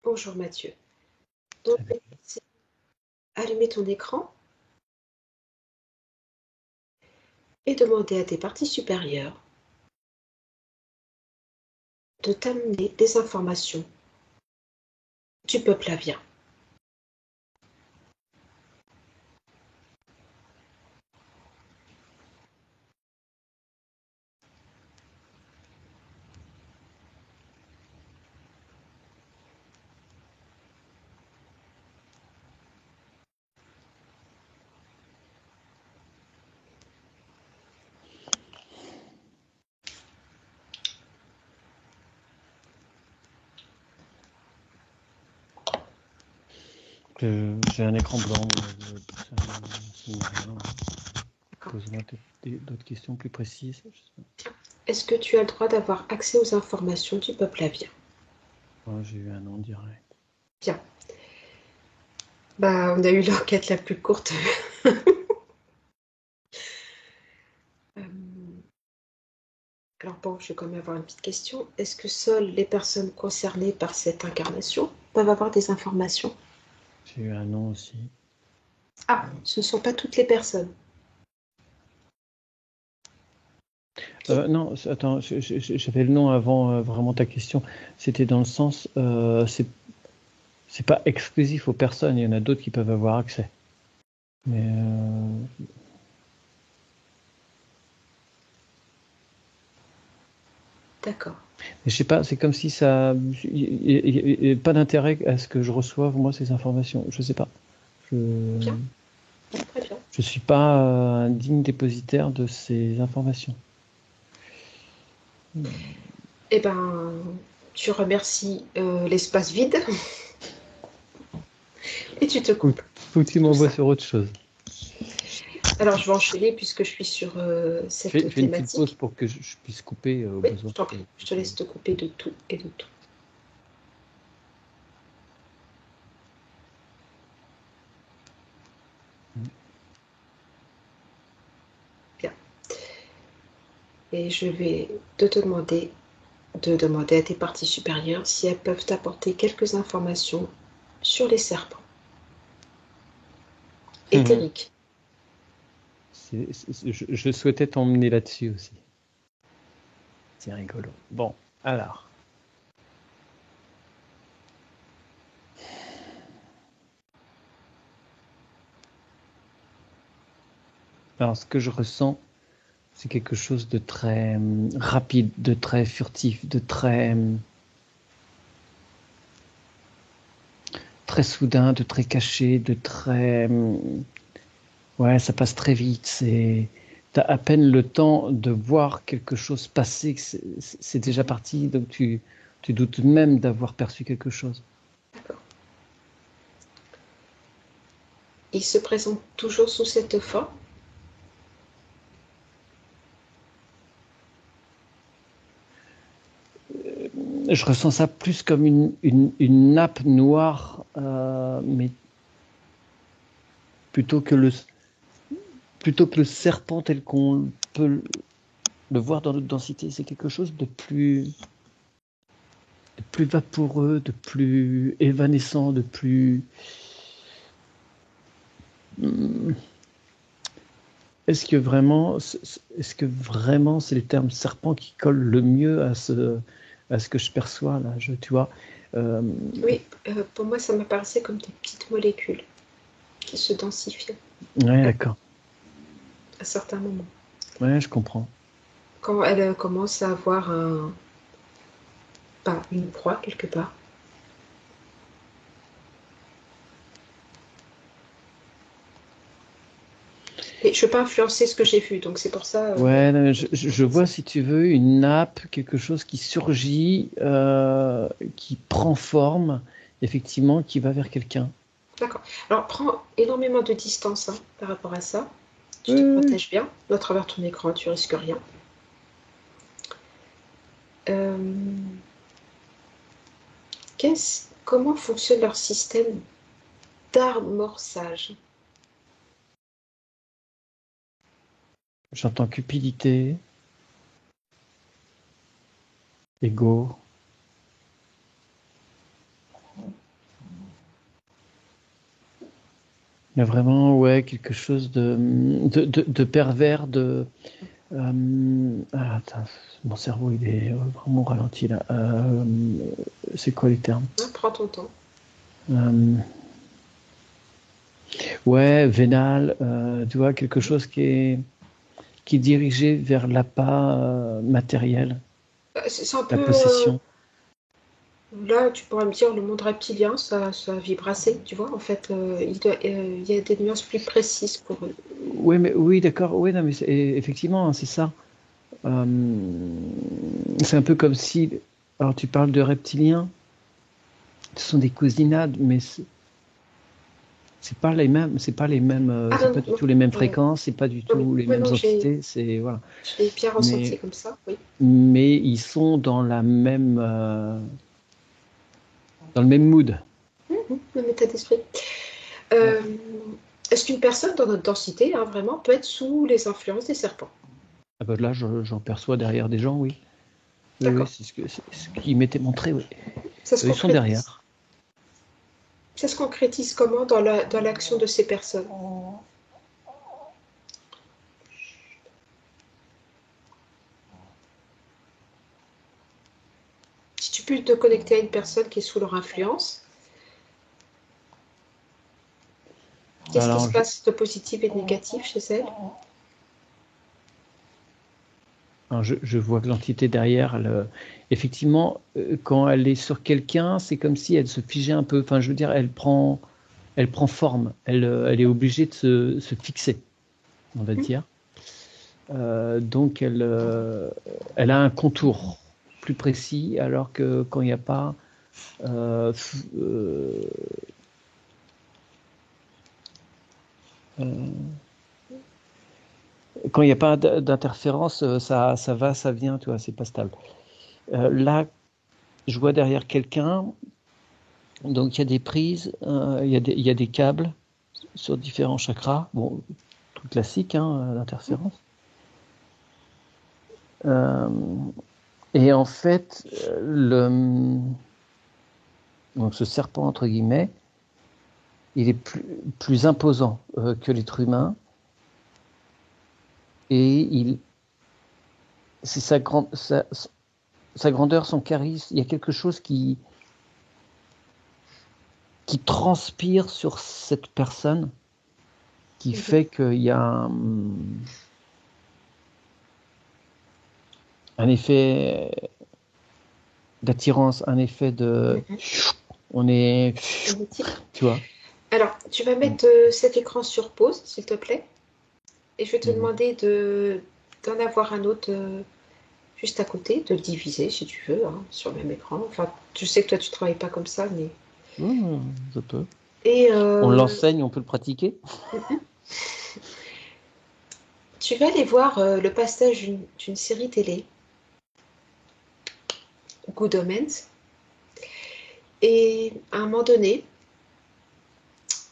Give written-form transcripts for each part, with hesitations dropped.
Bonjour Mathieu. Donc, c'est allumer ton écran et demander à tes parties supérieures de t'amener des informations du peuple avien. J'ai un écran blanc, mais ça ne rien. Pose-moi d'autres questions plus précises. Est-ce que tu as le droit d'avoir accès aux informations du peuple avien? J'ai eu un nom direct. Bien. On a eu l'enquête la plus courte. Alors bon, je vais quand même avoir une petite question. Est-ce que seules les personnes concernées par cette incarnation peuvent avoir des informations? J'ai eu un nom aussi. Ah, ce ne sont pas toutes les personnes. Non, attends, j'avais le nom avant vraiment ta question. C'était dans le sens, c'est pas exclusif aux personnes, il y en a d'autres qui peuvent avoir accès. Mais D'accord. mais je sais pas, c'est comme si ça, il n'y a pas d'intérêt à ce que je reçoive moi ces informations. Je sais pas. Bien. Très bien. Je suis pas un digne dépositaire de ces informations. Eh ben, tu remercies l'espace vide et tu te coupes. Faut que tu m'envoies sur autre chose. Alors, je vais enchaîner puisque je suis sur cette Fais une petite pause thématique. pour que je puisse couper au Oui, besoin. je t'en prie. Je te laisse te couper de tout et de tout. Bien. Et je vais te demander de demander à tes parties supérieures si elles peuvent t'apporter quelques informations sur les serpents. Éthériques. Je souhaitais t'emmener là-dessus aussi. C'est rigolo. Bon, alors. Alors, ce que je ressens, c'est quelque chose de très rapide, de très furtif, de très soudain, de très caché, de très... ouais, ça passe très vite. T'as à peine le temps de voir quelque chose passer, que c'est déjà parti, donc tu doutes même d'avoir perçu quelque chose. D'accord. Il se présente toujours sous cette forme. Je ressens ça plus comme une nappe noire, mais plutôt que le serpent tel qu'on peut le voir dans notre densité. C'est quelque chose de plus vaporeux, de plus évanescent, de plus... Est-ce que vraiment c'est les termes serpent qui collent le mieux à ce que je perçois là, tu vois? Oui, pour moi, ça m'apparaissait comme des petites molécules qui se densifiaient Ouais, d'accord. à certains moments. Ouais, je comprends. Quand elle commence à avoir une proie quelque part. Et je ne veux pas influencer ce que j'ai vu, donc c'est pour ça. Ouais, non, je vois, si tu veux, une nappe, quelque chose qui surgit, qui prend forme, effectivement, qui va vers quelqu'un. D'accord. Alors, prends énormément de distance par rapport à ça. Tu te Oui. protèges bien. À travers ton écran, tu risques rien. Comment fonctionne leur système d'amorçage? J'entends cupidité, ego. Il y a vraiment, ouais, quelque chose de pervers, attends, mon cerveau, il est vraiment ralenti là. C'est quoi les termes? Hein, prends ton temps. Euh, ouais, vénal, tu vois, quelque Mhm. chose qui est dirigé vers l'appât matériel, C'est un la peu, possession. là, tu pourrais me dire, le monde reptilien, ça vibre assez, tu vois. En fait, il y a des nuances plus précises pour eux. Oui, mais oui, d'accord. Oui, non, mais effectivement, hein, c'est ça. Euh, c'est un peu comme si, alors tu parles de reptiliens, ce sont des cousinades, mais c'est pas les mêmes, Ah c'est non, pas non, du non. tout les mêmes Euh, fréquences, c'est pas du oui, tout les oui, mêmes non, entités, c'est voilà. je l'ai bien ressenti Mais comme ça, oui. ils sont dans le même mood. Mhm, même état d'esprit. Ouais. Euh, Est-ce qu'une personne dans notre densité, hein, vraiment, peut être sous les influences des serpents? Ah bah là, j'en perçois derrière des gens, oui. Oui, oui, D'accord. c'est ce qui m'était montré, oui. Ça se Ils sont concrétise. derrière. Ça se concrétise comment dans l'action de ces personnes? Si tu peux te connecter à une personne qui est sous leur influence, qu'est-ce qui se Alors, passe de positif et de négatif chez elle? je vois que l'entité derrière, effectivement, quand elle est sur quelqu'un, c'est comme si elle se figeait un peu. Enfin, je veux dire, elle prend forme. Elle est obligée de se fixer, on va Hmm. dire. Donc, elle a un contour plus précis, alors que quand il n'y a pas, euh, f- euh, euh, quand il n'y a pas d'interférence, ça va, ça vient, tu vois, c'est pas stable. Là, je vois derrière quelqu'un, donc il y a des prises, il y a des câbles sur différents chakras, bon, tout classique, hein, l'interférence. Euh, et en fait, donc ce serpent, entre guillemets, il est plus imposant que l'être humain, et c'est sa grandeur, son charisme, il y a quelque chose qui transpire sur cette personne, qui Mhm. fait qu'il y a un effet d'attirance, un effet de... Mhm. On est... Magnétique. Tu vois. Alors, tu vas mettre cet écran sur pause, s'il te plaît, et je vais te Mhm. demander d'en avoir un autre juste à côté, de le diviser si tu veux, hein, sur le même écran. Enfin, je sais que toi tu travailles pas comme ça, mais. Je peux. Et On l'enseigne, on peut le pratiquer. mhm. Tu vas aller voir le passage d'une série télé, Good Omens, et à un moment donné,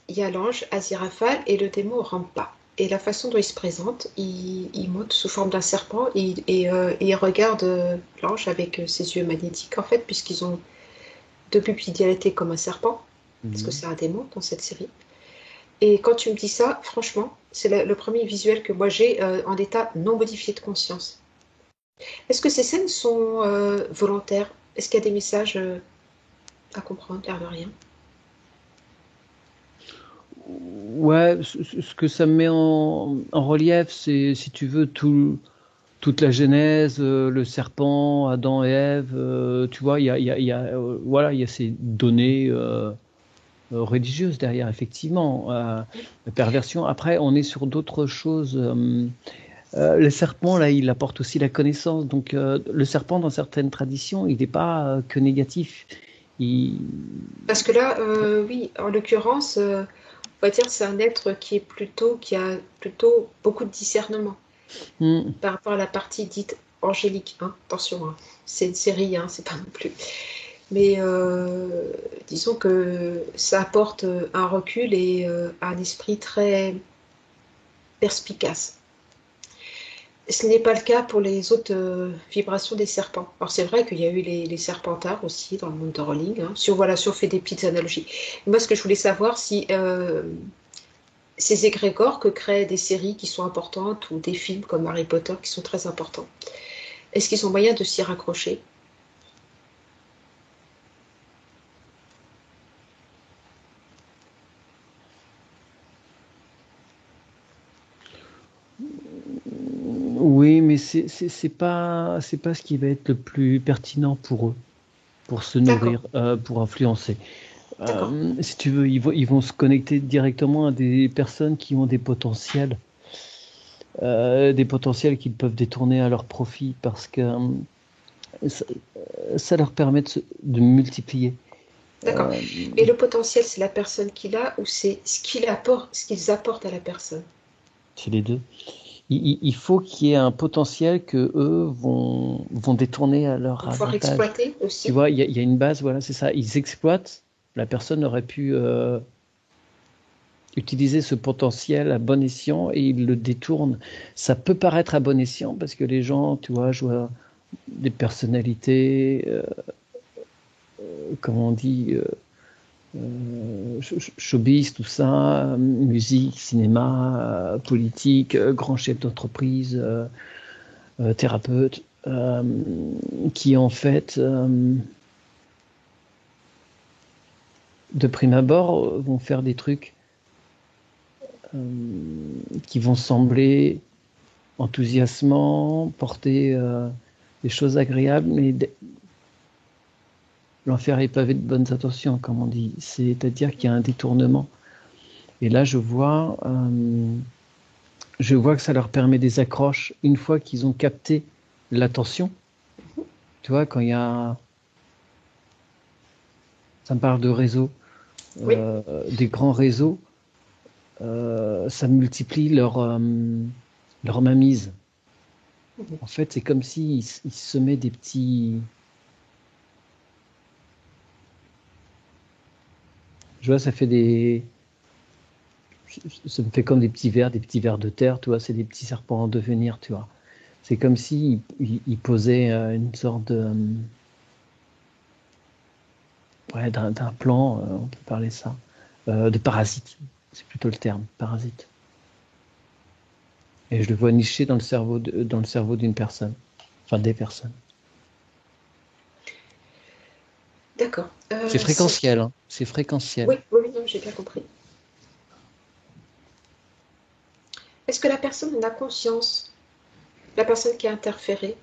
il y a l'ange Aziraphale et le démon Rampa. Et la façon dont il se présente, il monte sous forme d'un serpent et il regarde l'ange avec ses yeux magnétiques, en fait, puisqu'ils ont deux pupilles comme un serpent, parce que Mhm. c'est un démon dans cette série. Et quand tu me dis ça, franchement, c'est le premier visuel que moi j'ai en état non modifié de conscience. Est-ce que ces scènes sont volontaires? Est-ce qu'il y a des messages à comprendre, l'air de rien? Ouais, ce que ça met en relief, c'est, si tu veux, toute la Genèse, le serpent, Adam et Ève, tu vois, voilà, il y a ces données religieuses derrière, effectivement. La perversion. Après, on est sur d'autres choses. Le serpent, là, il apporte aussi la connaissance. Donc, le serpent, dans certaines traditions, il n'est pas que négatif. Il... Parce que là, oui, en l'occurrence, on va dire que c'est un être qui a plutôt beaucoup de discernement Hmm. par rapport à la partie dite angélique. Hein. Attention, hein. C'est une série, hein, c'est pas non plus. Mais disons que ça apporte un recul et un esprit très perspicace. Ce n'est pas le cas pour les autres vibrations des serpents. Alors c'est vrai qu'il y a eu les serpentards aussi dans le monde de Rowling, hein, si on fait des petites analogies. Moi, ce que je voulais savoir, si ces égrégores que créent des séries qui sont importantes ou des films comme Harry Potter qui sont très importants. Est-ce qu'ils ont moyen de s'y raccrocher? Oui, mais c'est pas ce qui va être le plus pertinent pour eux, pour se D'accord, nourrir, pour influencer. d'accord, Si tu veux, ils vont se connecter directement à des personnes qui ont des potentiels qu'ils peuvent détourner à leur profit parce que ça, ça leur permet de multiplier. d'accord. Euh, Et le potentiel, c'est la personne qui l'a ou c'est ce qu'il apporte, ce qu'ils apportent à la personne? c'est les deux. Il faut qu'il y ait un potentiel que eux vont détourner à leur Pour pouvoir avantage. exploiter Tu aussi? vois, il y a une base, voilà, c'est ça. Ils exploitent. La personne aurait pu utiliser ce potentiel à bon escient et ils le détournent. Ça peut paraître à bon escient parce que les gens, tu vois, jouent des personnalités, comment on dit, showbiz, tout ça, musique, cinéma, politique, grands chefs d'entreprise, thérapeutes, qui en fait, de prime abord, vont faire des trucs qui vont sembler enthousiasmants, porter des choses agréables, mais l'enfer est pavé de bonnes intentions, comme on dit. C'est-à-dire qu'il y a un détournement. Et là, je vois que ça leur permet des accroches une fois qu'ils ont capté l'attention. Tu vois, quand il y a, ça me parle de réseaux, Oui. des grands réseaux, ça multiplie leur mainmise. Mhm. En fait, c'est comme s'ils ils semaient des petits. Je vois, ça fait des. Ça me fait comme des petits vers de terre, tu vois, c'est des petits serpents en devenir, tu vois. C'est comme si ils posaient une sorte de. Ouais, d'un plan, on peut parler ça. De parasite, c'est plutôt le terme, parasite. Et je le vois niché dans le cerveau d'une personne, enfin des personnes. D'accord. C'est fréquentiel, hein. C'est fréquentiel. Oui, oui, oui, non, j'ai bien compris. Est-ce que la personne en a conscience, la personne qui a interféré,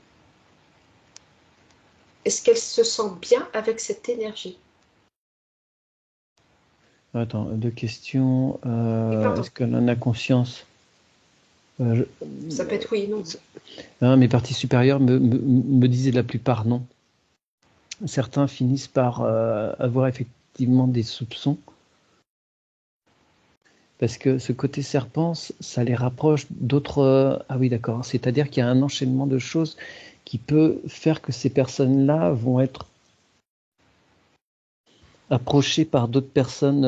est-ce qu'elle se sent bien avec cette énergie? Attends, deux questions. Oui, pardon. Est-ce qu'elle en a conscience? Euh, Ça peut être oui et non. Mes parties supérieures me disaient la plupart non. Certains finissent par avoir effectivement des soupçons, parce que ce côté serpent, ça les rapproche d'autres. Ah oui, d'accord. C'est-à-dire qu'il y a un enchaînement de choses qui peut faire que ces personnes-là vont être approchées par d'autres personnes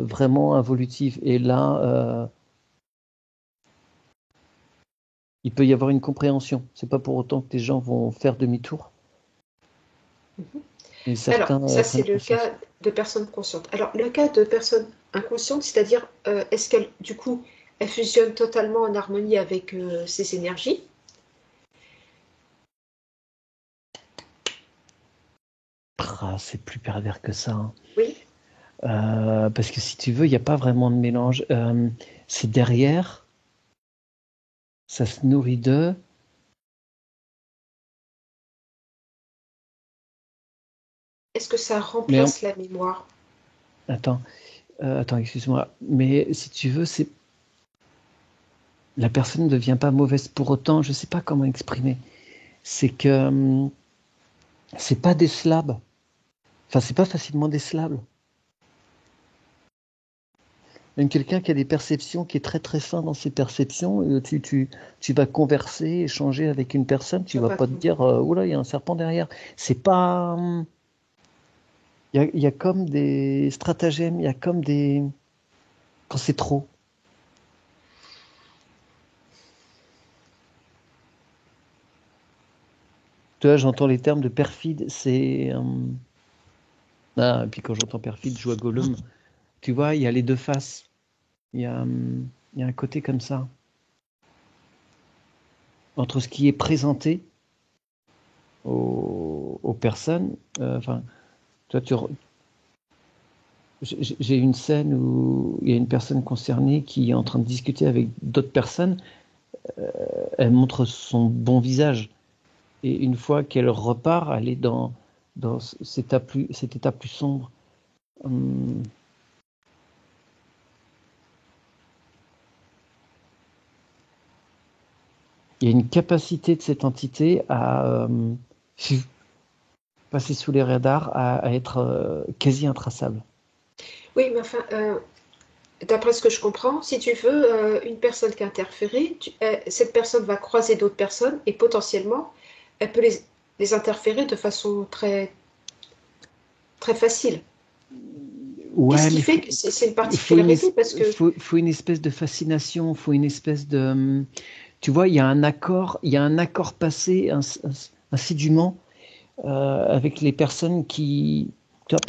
vraiment involutives. Et là, il peut y avoir une compréhension. C'est pas pour autant que les gens vont faire demi-tour, Mhm. mais Alors, certains ça, c'est prennent le conscience. cas de personnes conscientes. Alors, le cas de personnes inconscientes, c'est-à-dire, est-ce qu'elle, du coup, elle fusionne totalement en harmonie avec ses énergies? Ah, c'est plus pervers que ça, hein. Oui. Parce que si tu veux, il n'y a pas vraiment de mélange. C'est derrière, ça se nourrit d'eux. Est-ce que ça Mais remplace la mémoire? attends, attends, excuse-moi. Mais si tu veux, la personne ne devient pas mauvaise pour autant. Je ne sais pas comment exprimer. C'est que c'est pas décelable. Enfin, c'est pas facilement décelable. Même quelqu'un qui a des perceptions, qui est très très fin dans ses perceptions, tu vas converser, échanger avec une personne, tu Ça vas va pas te pas. dire, oula, il y a un serpent derrière. C'est pas. Il y a comme des stratagèmes, il y a comme des. Quand c'est trop. Tu vois, j'entends les termes de perfide, c'est. Ah, et puis quand j'entends perfide, je joue à Gollum. Tu vois, il y a les deux faces. Il y a, il y a un côté comme ça. Entre ce qui est présenté aux personnes, toi, j'ai une scène où il y a une personne concernée qui est en train de discuter avec d'autres personnes. Elle montre son bon visage. Et une fois qu'elle repart, elle est dans cet état plus sombre. Il y a une capacité de cette entité à passer sous les radars, à être quasi intraçable. Oui, mais enfin, d'après ce que je comprends, si tu veux, une personne qui a interféré, cette personne va croiser d'autres personnes et potentiellement, elle peut les interférer de façon très, très facile. Qu'est-ce Ouais, qui mais fait que c'est une faut particularité? Parce que, faut une espèce de fascination, faut une espèce de... Tu vois, il y a un accord passé assidûment avec les personnes qui... Tu vois,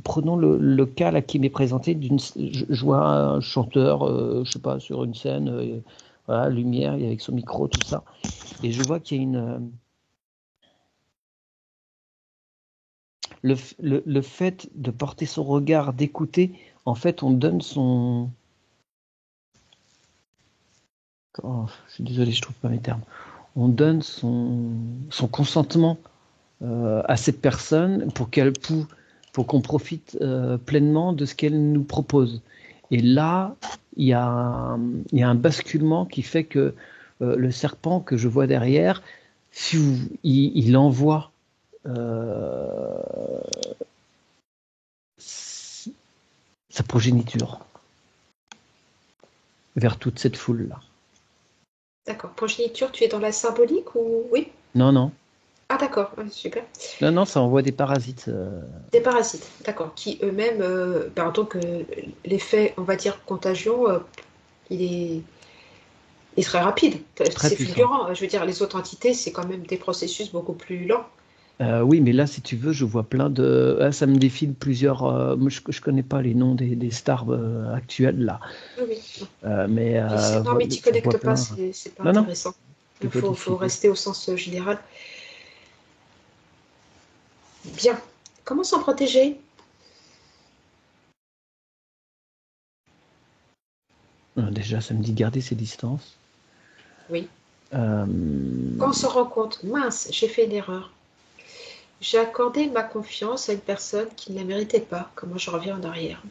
prenons le cas là, qui m'est présenté. Je vois un chanteur, je sais pas, sur une scène, voilà, lumière, avec son micro, tout ça. Et je vois qu'il y a le fait de porter son regard, d'écouter, en fait, on donne son... Oh, je suis désolé, je trouve pas mes termes. On donne son consentement à cette personne pour qu'on profite pleinement de ce qu'elle nous propose. Et là, il y a un basculement qui fait que le serpent que je vois derrière, il envoie sa progéniture vers toute cette foule-là. d'accord, progéniture, tu es dans la symbolique ou... Oui? Non, non. Ah d'accord, ouais, super. Non, non, ça envoie des parasites. Des parasites, d'accord, qui eux-mêmes, donc l'effet, on va dire, contagion, il est, il est très rapide, Très c'est puissant. fulgurant. Je veux dire, les autres entités, c'est quand même des processus beaucoup plus lents. Oui, mais là, si tu veux, je vois plein de... Ah, ça me défile plusieurs... moi, je connais pas les noms des stars actuelles, là. Oui, oui. Non, Mais non, mais tu je vois connectes pas, plein. c'est pas Non, non, intéressant. je Il vois des faut figures. rester au sens général. Bien. Comment s'en protéger? Déjà, ça me dit garder ses distances. Oui. Euh, Quand on se rend compte, mince, j'ai fait une erreur. J'ai accordé ma confiance à une personne qui ne la méritait pas. Comment je reviens en arrière?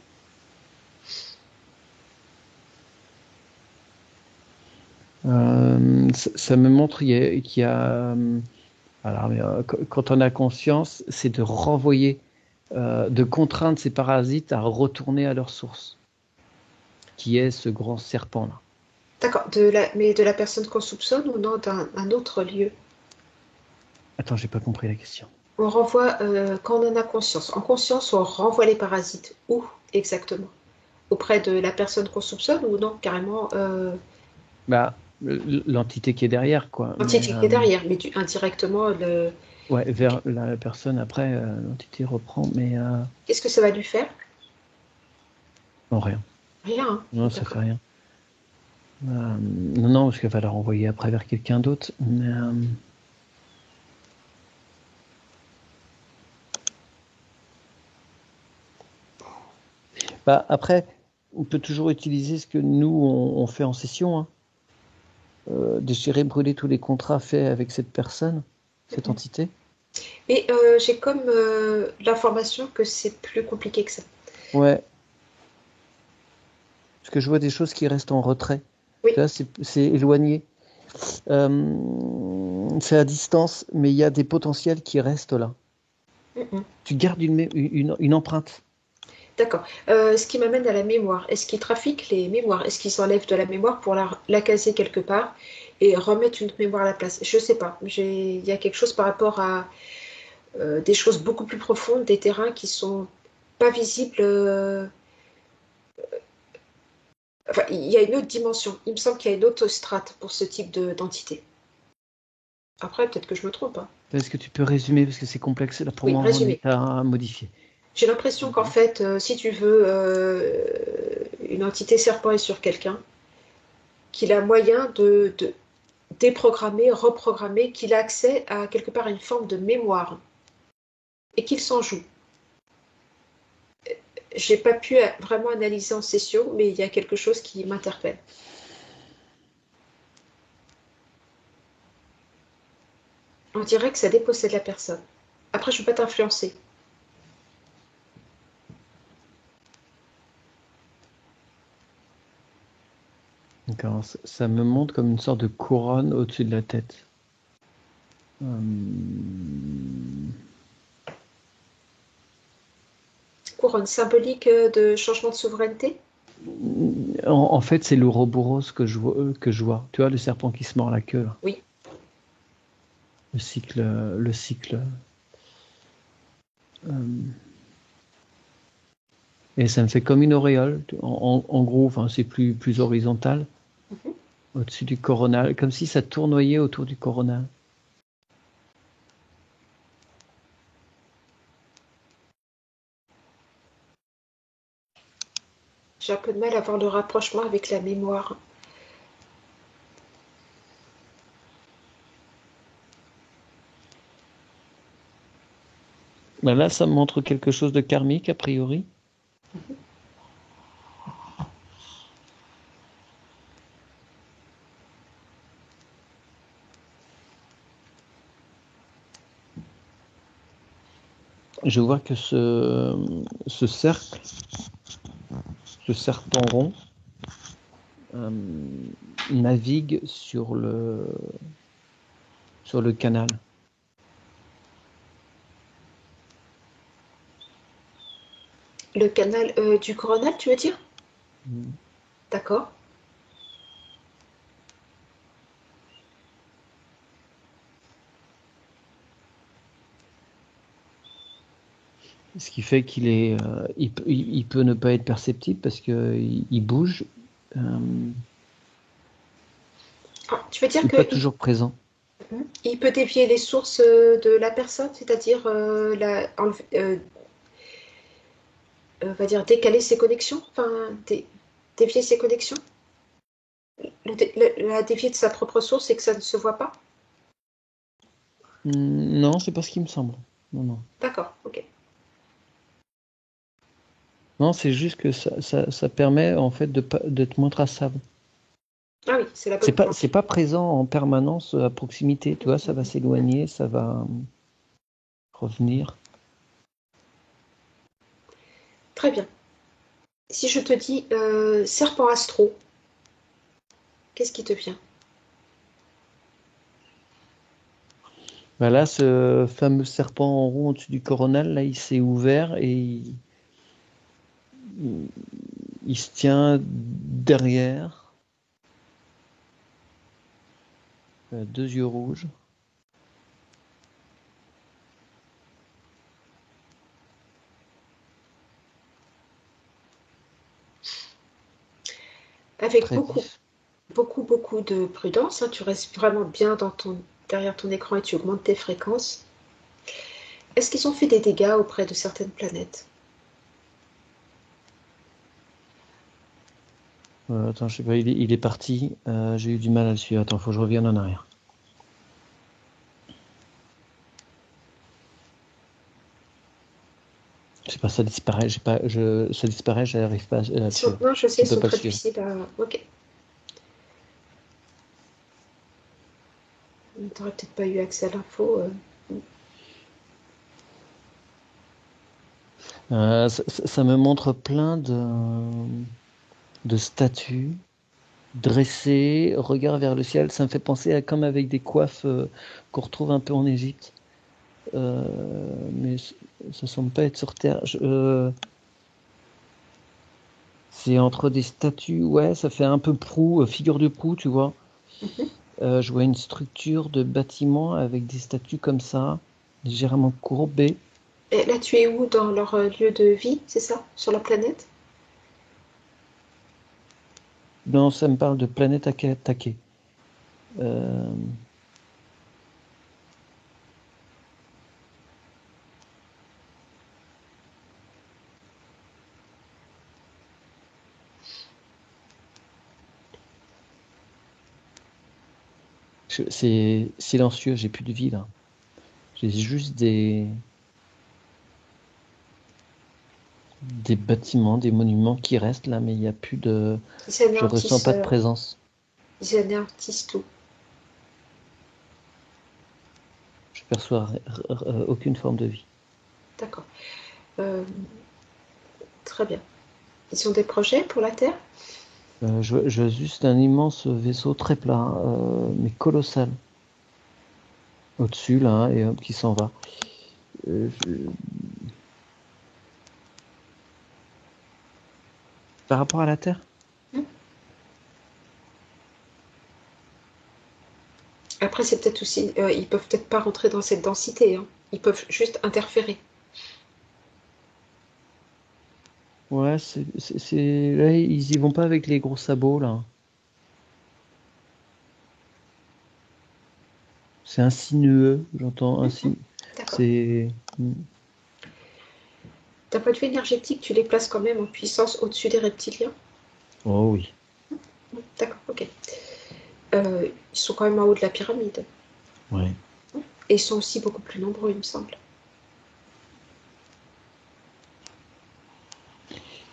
ça me montre qu'il y a alors, quand on a conscience, c'est de renvoyer, de contraindre ces parasites à retourner à leur source, qui est ce grand serpent-là. D'accord, mais de la personne qu'on soupçonne ou non d'un un autre lieu? Attends, j'ai pas compris la question. On renvoie, quand on en a conscience. En conscience, on renvoie les parasites. Où exactement? Auprès de la personne qu'on soupçonne ou non, carrément Bah, l'entité qui est derrière, quoi. Mais l'entité qui est derrière, mais indirectement, ouais, vers la personne après, l'entité reprend, mais qu'est-ce que ça va lui faire? non, rien. Rien, hein. Non, ça fait D'accord. rien. Non, non, parce qu'elle va la renvoyer après vers quelqu'un d'autre. Mais, bah, après, on peut toujours utiliser ce que nous, on fait en session, hein. Déchirer, brûler tous les contrats faits avec cette personne, cette Mhm. entité. Et j'ai comme l'information que c'est plus compliqué que ça. Ouais, parce que je vois des choses qui restent en retrait. Oui. Tu vois, c'est éloigné. C'est à distance, mais il y a des potentiels qui restent là. Mhm. Tu gardes une empreinte. D'accord. Ce qui m'amène à la mémoire. Est-ce qu'ils trafiquent les mémoires? Est-ce qu'ils s'enlèvent de la mémoire pour la caser quelque part et remettre une autre mémoire à la place? Je ne sais pas. Il y a quelque chose par rapport à des choses beaucoup plus profondes, des terrains qui sont pas visibles. Enfin, il y a une autre dimension. Il me semble qu'il y a une autre strate pour ce type d'entité. Après, peut-être que je me trompe, hein. Est-ce que tu peux résumer, parce que c'est complexe là pour Oui, moi en résumé. état à modifier. J'ai l'impression qu'en fait, si tu veux, une entité serpent est sur quelqu'un, qu'il a moyen de déprogrammer, reprogrammer, qu'il a accès à quelque part une forme de mémoire et qu'il s'en joue. J'ai pas pu vraiment analyser en session, mais il y a quelque chose qui m'interpelle. On dirait que ça dépossède la personne. Après, je ne peux pas t'influencer. D'accord, ça me montre comme une sorte de couronne au-dessus de la tête. Couronne symbolique de changement de souveraineté? En fait, c'est l'Ouroboros que je vois. Tu vois, le serpent qui se mord la queue, là. Oui. Le cycle, le cycle. Et ça me fait comme une auréole, en gros, enfin, c'est plus horizontal, au-dessus du coronal, comme si ça tournoyait autour du coronal. J'ai un peu de mal à voir le rapprochement avec la mémoire. Ben là, ça me montre quelque chose de karmique, a priori. Je vois que ce cercle, ce serpent rond, navigue sur le canal. Le canal du coronal, tu veux dire? D'accord. Ce qui fait qu'il est, il peut ne pas être perceptible parce qu'il bouge. Tu veux dire Il n'est pas qu'il toujours présent. il peut dévier les sources de la personne, c'est-à-dire on va dire décaler ses connexions, enfin dévier ses connexions, la dévier de sa propre source et que ça ne se voit pas? Non, c'est pas ce qui me semble. Non, non. D'accord, ok. Non, c'est juste que ça permet en fait d'être moins traçable. Ah oui, c'est la bonne C'est planche. pas présent en permanence à proximité, tu vois, ça va s'éloigner, ça va revenir. Très bien. Si je te dis serpent astro, qu'est-ce qui te vient? Bah là, ce fameux serpent en rond au-dessus du coronal, là, il s'est ouvert et il se tient derrière, deux yeux rouges. Avec Très beaucoup, vif. beaucoup, beaucoup de prudence, hein, tu restes vraiment bien derrière ton écran et tu augmentes tes fréquences. Est-ce qu'ils ont fait des dégâts auprès de certaines planètes? Attends, je sais pas, il est parti. J'ai eu du mal à le suivre. Attends, faut que je revienne en arrière. Je sais pas, ça disparaît. Ça disparaît, j'arrive pas à le suivre. Non, je sais, Je ils peux sont pas le très suivre. difficiles à. Ok. T'aurais peut-être pas eu accès à l'info. Ça me montre plein de statues dressées, regard vers le ciel. Ça me fait penser à comme avec des coiffes qu'on retrouve un peu en Égypte. Mais ça semble pas être sur Terre. C'est entre des statues, ouais, ça fait un peu proue, figure de proue, tu vois. Mhm. Je vois une structure de bâtiment avec des statues comme ça, légèrement courbées. Et là, tu es où dans leur lieu de vie, c'est ça? Sur la planète? Non, ça me parle de planète attaquée. Euh, C'est silencieux, j'ai plus de vie là. J'ai juste des bâtiments, des monuments qui restent là, mais il n'y a plus de. Ils Je ressens anéantissent, pas de présence. ils anéantissent tout. Je perçois aucune forme de vie. D'accord. Euh, Très bien. Ils ont des projets pour la Terre? Je vois juste un immense vaisseau très plat, mais colossal. Au-dessus, là, et hop, qui s'en va. Je- Par rapport à la Terre? Hmm. Après, c'est peut-être aussi, ils peuvent peut-être pas rentrer dans cette densité, hein. Ils peuvent juste interférer. Ouais, là, ils y vont pas avec les gros sabots, là. C'est insinueux, j'entends D'accord. C'est. D'un point de vue énergétique, tu les places quand même en puissance au-dessus des reptiliens? Oh oui. D'accord, ok. Ils sont quand même en haut de la pyramide. Ouais. Et ils sont aussi beaucoup plus nombreux, il me semble.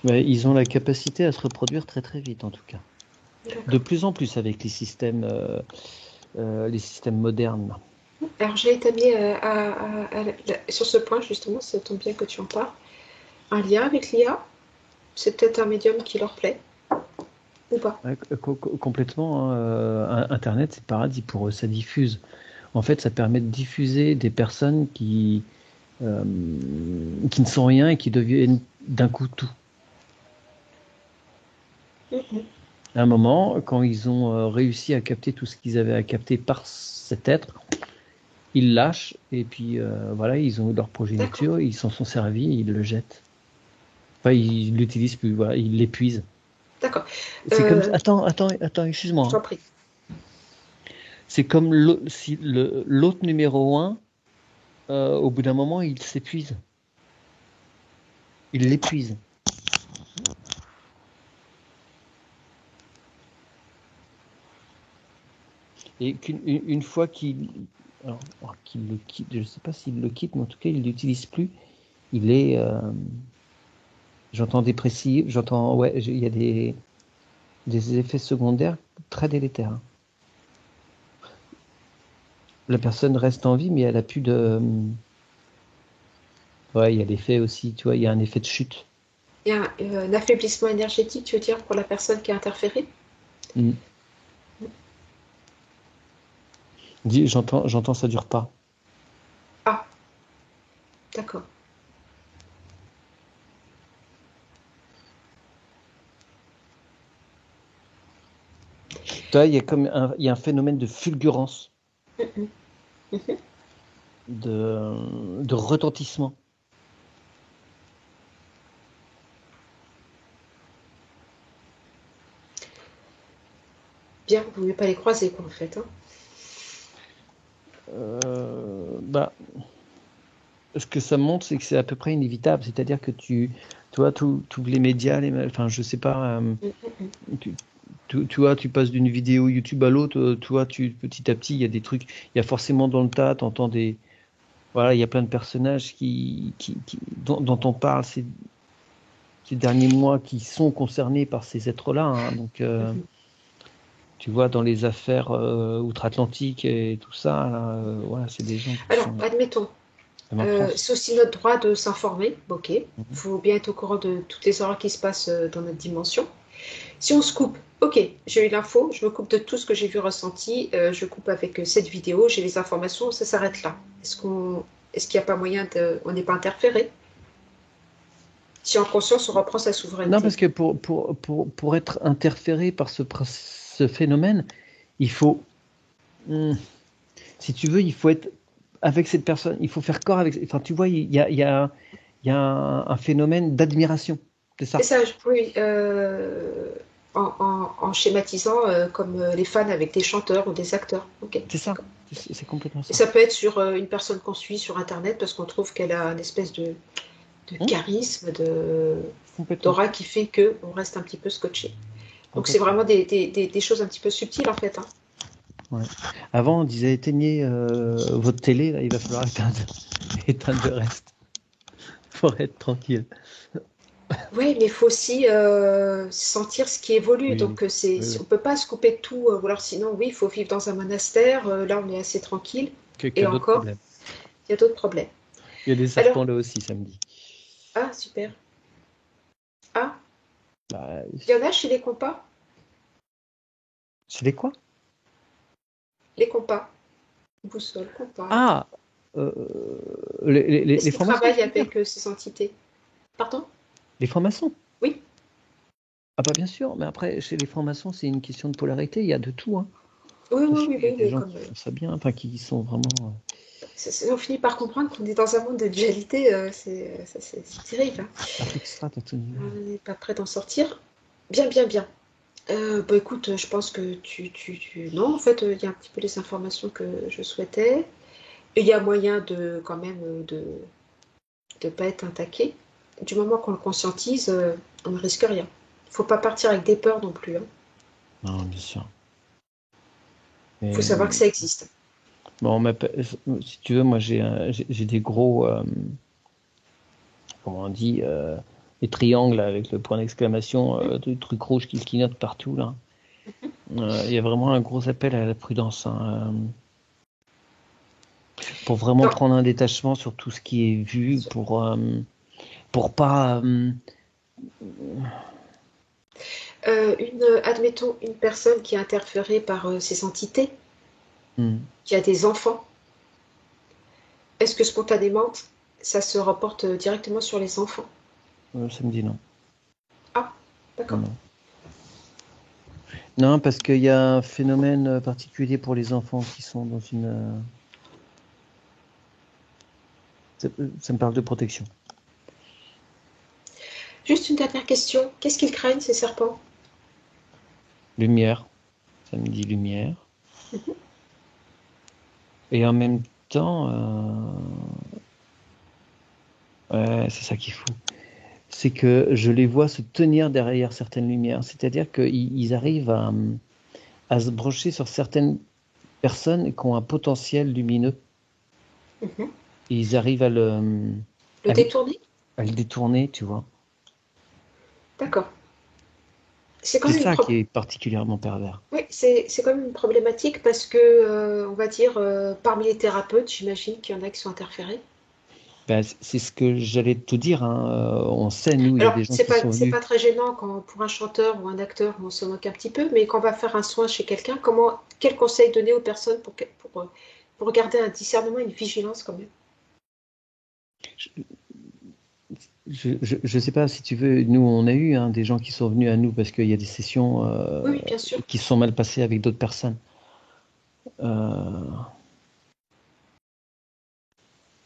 Ouais, ils ont la capacité à se reproduire très très vite, en tout cas. De D'accord. plus en plus avec les systèmes modernes. Alors j'ai établi sur ce point, justement, ça tombe bien que tu en parles, un lien avec l'IA. C'est peut-être un médium qui leur plaît, ou pas. Ouais, complètement, hein, Internet, c'est paradis pour eux, ça diffuse. En fait, ça permet de diffuser des personnes qui ne sont rien et qui deviennent d'un coup tout. Mhm. À un moment, quand ils ont réussi à capter tout ce qu'ils avaient à capter par cet être, ils lâchent et puis voilà, ils ont eu leur D'accord, progéniture, ils s'en sont servis, et ils le jettent. Enfin, ils l'utilisent plus, voilà, ils l'épuisent. d'accord. C'est comme, Je attends, excuse-moi, hein. t'en prie. C'est comme si l'autre numéro un, au bout d'un moment, il s'épuise, il l'épuise. Et une fois qu'il le quitte, je ne sais pas s'il le quitte, mais en tout cas, il ne l'utilise plus. Il est, j'entends dépressif, ouais, il y a des effets secondaires très délétères, hein. La personne reste en vie, mais elle a plus de, ouais, il y a l'effet aussi, tu vois, il y a un effet de chute. Il y a un affaiblissement énergétique, tu veux dire, pour la personne qui a interféré? Mm. J'entends, ça dure pas. Ah, d'accord. Tu vois, il y a un phénomène de fulgurance, Mhm. Mhm. de retentissement. Bien, vous ne pouvez pas les croiser, quoi, en fait, hein. Bah, ce que ça montre, c'est que c'est à peu près inévitable. C'est-à-dire que tu vois, tous les médias, enfin, je sais pas, Mhm. tu, tu vois, tu passes d'une vidéo YouTube à l'autre, tu vois, petit à petit, il y a des trucs, il y a forcément dans le tas, t'entends voilà, il y a plein de personnages dont on parle ces derniers mois qui sont concernés par ces êtres-là, hein. Donc, Mhm. tu vois, dans les affaires outre-Atlantique et tout ça, là, voilà, c'est des gens qui Alors, sont, admettons, même en France. c'est aussi notre droit de s'informer, ok. Il Mhm. faut bien être au courant de toutes les horreurs qui se passent dans notre dimension. Si on se coupe, ok, j'ai eu l'info, je me coupe de tout ce que j'ai vu ressenti, je coupe avec cette vidéo, j'ai les informations, ça s'arrête là. Est-ce qu'il n'y a pas moyen de, on n'est pas interféré? Si en conscience, on reprend sa Non, souveraineté. parce que pour être interféré par ce phénomène, il faut, hmm, si tu veux, il faut être avec cette personne, il faut faire corps avec. Enfin, tu vois, il y a un phénomène d'admiration. C'est C'est ça. ça, oui, en schématisant comme les fans avec des chanteurs ou des acteurs. Ok, C'est ça. d'accord. C'est complètement Et ça. ça peut être sur une personne qu'on suit sur Internet parce qu'on trouve qu'elle a une espèce de Hmm. charisme, Complètement. d'aura qui fait qu'on reste un petit peu scotché. Donc c'est Complètement. vraiment des choses un petit peu subtiles en fait, hein. Ouais. Avant, on disait éteignez votre télé, là, il va falloir éteindre le reste pour être tranquille. Oui, mais il faut aussi sentir ce qui évolue. Oui, Donc, oui, oui. on ne peut pas se couper de tout. Ou alors, sinon, oui, il faut vivre dans un monastère. Là, on est assez tranquille. Qu'il y Et a d'autres encore, problèmes. il y a d'autres problèmes. Il y a des Alors, serpents là aussi samedi. ah, super. Ah, Bah, il y en a chez les compas? c'est les quoi? Les compas. Boussole, compas. Ah, euh, Est-ce les qu'ils francs-maçons, travaillent tu veux dire? avec ces entités? Pardon? Les francs-maçons? Oui. Ah bah bien sûr, mais après, chez les francs-maçons, c'est une question de polarité, il y a de tout, hein. Oui, oui, Attention, oui, il y a oui, des mais gens comme qui font ça bien, enfin qui sont vraiment... on finit par comprendre qu'on est dans un monde de dualité, c'est terrible, hein. Patrick Strat, à tout niveau. On n'est pas prêt d'en sortir. Bien, bien, bien. Bah écoute, je pense que Non, en fait, il y a un petit peu les informations que je souhaitais. Et il y a moyen de, quand même, de pas être attaqué. Du moment qu'on le conscientise, on ne risque rien. Il faut pas partir avec des peurs non plus, hein. Non, bien sûr. Il faut Mais, savoir que ça existe. bon, si tu veux, moi j'ai des gros, comment on dit, les triangles avec le point d'exclamation, des trucs rouges qui clignotent partout là. Il y a vraiment un gros appel à la prudence, hein, pour vraiment Non, prendre un détachement sur tout ce qui est vu, pour pas. admettons une personne qui est interférée par ces entités, Hmm, qui a des enfants. Est-ce que spontanément, ça se reporte directement sur les enfants? ça me dit non. Ah, Non, d'accord. non. Non, parce qu'il y a un phénomène particulier pour les enfants qui sont dans une. Ça me parle de protection. Juste une dernière question. Qu'est-ce qu'ils craignent, ces serpents? Lumière, ça me dit lumière. Et en même temps, ouais, c'est ça qu'il faut. C'est que je les vois se tenir derrière certaines lumières. C'est-à-dire qu'ils arrivent à se brocher sur certaines personnes qui ont un potentiel lumineux. Mhm. Et ils arrivent Le à le, détourner? à le détourner, tu vois. D'accord. C'est quand C'est même ça qui est particulièrement pervers. Oui, c'est quand même une problématique parce que, on va dire, parmi les thérapeutes, j'imagine qu'il y en a qui sont interférés. Ben, c'est ce que j'allais te dire, hein. On sait, nous, il y a Alors, des gens qui sont c'est venus. pas très gênant quand, pour un chanteur ou un acteur, on se moque un petit peu, mais quand on va faire un soin chez quelqu'un, quel conseil donner aux personnes pour garder un discernement et une vigilance quand même? Je sais pas si tu veux, nous on a eu, hein, des gens qui sont venus à nous parce qu'il y a des sessions Oui, oui, bien sûr. qui se sont mal passées avec d'autres personnes. Euh,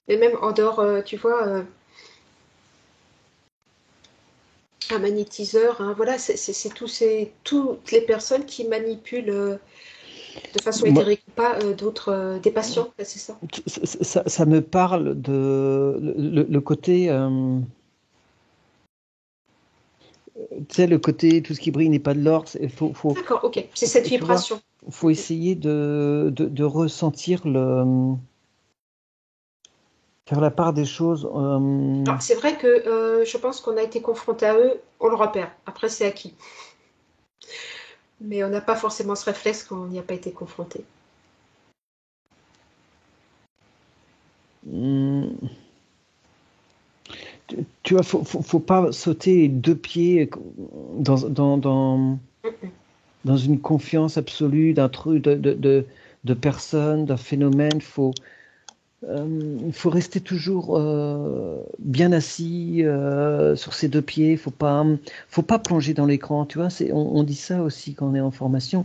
Mais même en dehors, tu vois, un magnétiseur, hein, voilà, c'est toutes les personnes qui manipulent de façon moi, éthérique ou pas d'autres, des patients, c'est ça. ça me parle de le côté, tu sais, le côté tout ce qui brille n'est pas de l'or. D'accord, ok. C'est cette Tu vois, vibration. faut essayer de ressentir faire la part des choses. Alors, c'est vrai que je pense qu'on a été confronté à eux, on le repère. Après, c'est acquis. Mais on n'a pas forcément ce réflexe quand on n'y a pas été confronté. Hmm, tu vois, faut pas sauter deux pieds Mm-mm. dans une confiance absolue d'un truc de personne, d'un phénomène. Faut rester toujours bien assis sur ses deux pieds. Faut pas plonger dans l'écran. Tu vois, on dit ça aussi quand on est en formation.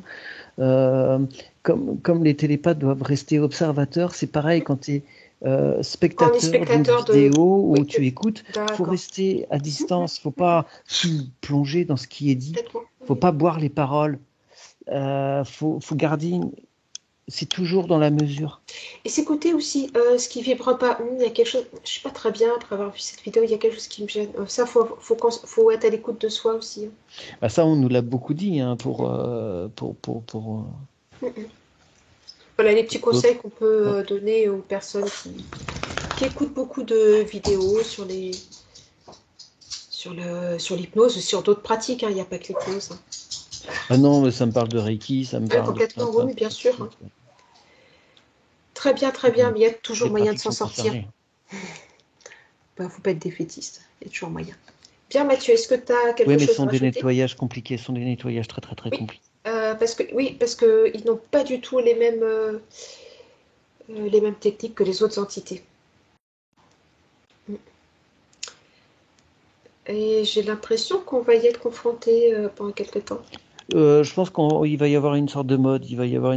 Euh, comme les télépathes doivent rester observateurs, c'est pareil quand tu es Quand on est spectateur d'une spectateur de... vidéo Oui, où tu écoutes, faut d'accord. rester à distance, faut pas plonger dans ce qui est dit, Complètement. faut Oui. pas boire les paroles, faut garder, c'est toujours dans la mesure. Et c'est côté aussi, ce qui vibre pas. Il y a quelque chose, je sais pas très bien, après avoir vu cette vidéo, il y a quelque chose qui me gêne. Ça, faut être à l'écoute de soi aussi, hein. Bah ça, on nous l'a beaucoup dit, hein, Mm-mm. Mm-mm. Voilà les petits conseils qu'on peut donner aux personnes qui écoutent beaucoup de vidéos sur l'hypnose, sur d'autres pratiques, hein. Il n'y a pas que l'hypnose. Hein. Ah non, mais ça me parle de Reiki, ça me parle de Complètement, oui, mais bien sûr. Hein. Très bien, mais il y a toujours moyen de s'en sortir. Il ne faut pas être défaitiste, il y a toujours moyen. Bien Mathieu, est-ce que tu as quelque chose à rajouter? Oui, mais ce sont des nettoyages compliqués, ce sont des nettoyages très compliqués. Parce qu'ils n'ont pas du tout les mêmes techniques que les autres entités. Et j'ai l'impression qu'on va y être confronté pendant quelques temps. Je pense qu'il va y avoir une sorte de mode, il va y avoir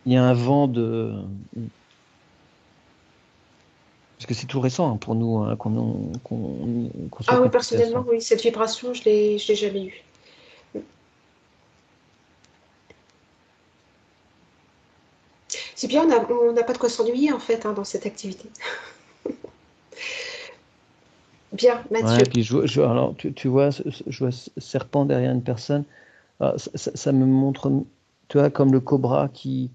il y a un vent de... Parce que c'est tout récent hein, pour nous hein, qu'on soit Ah oui, confronté à personnellement, ça. oui, cette vibration, je l'ai jamais eue. C'est bien, on n'a pas de quoi s'ennuyer en fait hein, dans cette activité. Bien, Mathieu. Ouais, puis alors, tu vois, je vois ce serpent derrière une personne. Alors, ça me montre, tu vois, comme le cobra qui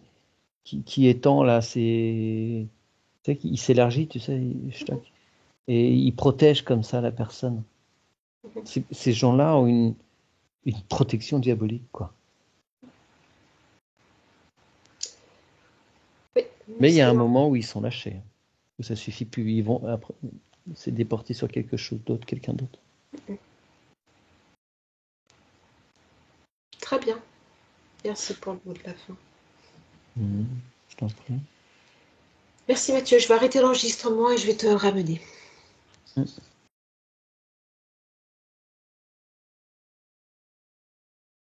étend là, tu sais, il s'élargit, tu sais, et il protège comme ça la personne. Ces gens-là ont une protection diabolique, quoi. Oui, Mais il y a un moment où ils sont lâchés, où ça suffit plus. Ils vont après, c'est déporté sur quelque chose d'autre, quelqu'un d'autre. très bien. Merci pour le mot de la fin. Je t'en prie. Merci Mathieu, je vais arrêter l'enregistrement et je vais te ramener.